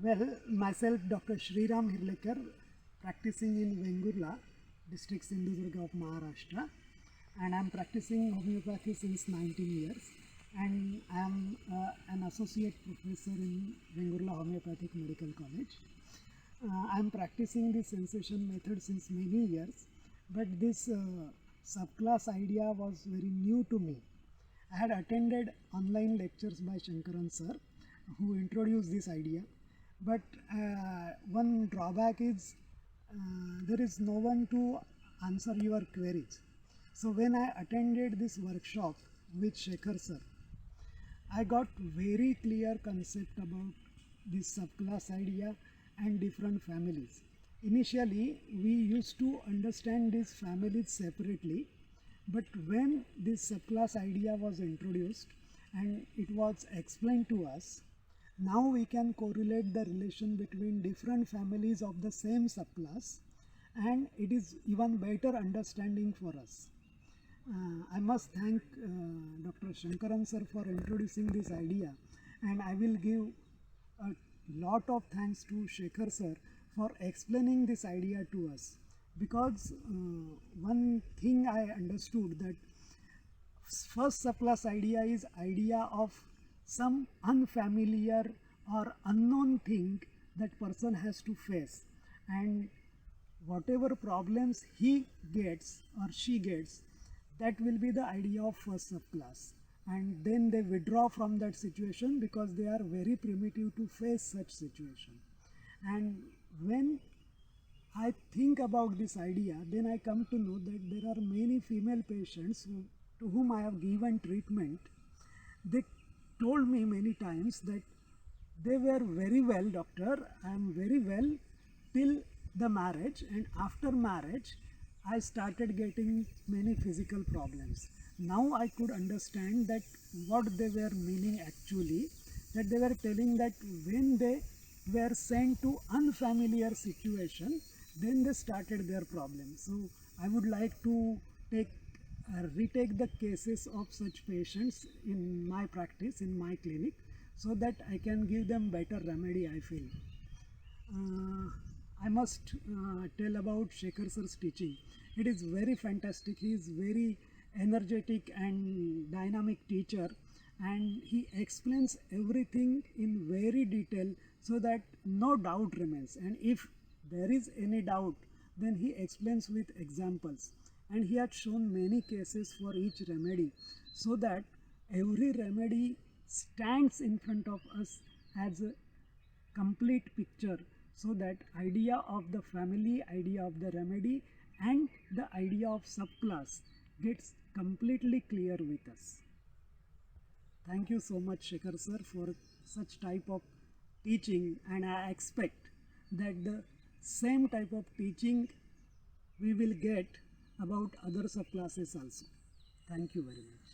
Well, myself, Dr. Shreeram Hirlekar, practicing in Vengurla, district Sindhudurga of Maharashtra, and I am practicing homeopathy since 19 years, and I am an associate professor in Vengurla Homeopathic Medical College. I am practicing the sensation method since many years, but this subclass idea was very new to me. I had attended online lectures by Shankaran sir, who introduced this idea. But one drawback is there is no one to answer your queries. So when I attended this workshop with Shekhar sir, I got very clear concept about this subclass idea and different families. Initially, we used to understand these families separately, but when this subclass idea was introduced and it was explained to us, now we can correlate the relation between different families of the same subclass, and it is even better understanding for us. I must thank Dr. Shankaran sir for introducing this idea, and I will give a lot of thanks to Shekhar sir for explaining this idea to us, because one thing I understood, that first subclass idea is idea of some unfamiliar or unknown thing that person has to face, and whatever problems he gets or she gets, that will be the idea of first subclass, and then they withdraw from that situation because they are very primitive to face such situation. And when I think about this idea, then I come to know that there are many female patients to whom I have given treatment. They told me many times that they were very well, doctor, I am very well till the marriage, and after marriage I started getting many physical problems. Now I could understand that what they were meaning actually, that they were telling that when they were sent to unfamiliar situation, then they started their problems. So I would like to retake the cases of such patients in my practice, in my clinic, so that I can give them better remedy, I feel. I must tell about Shekhar sir's teaching. It is very fantastic. He is very energetic and dynamic teacher, and he explains everything in very detail so that no doubt remains. And if there is any doubt, then he explains with examples. And he had shown many cases for each remedy, so that every remedy stands in front of us as a complete picture, so that idea of the family, idea of the remedy, and the idea of subclass gets completely clear with us. Thank you so much, Shekhar sir, for such type of teaching, and I expect that the same type of teaching we will get about other subclasses also. Thank you very much.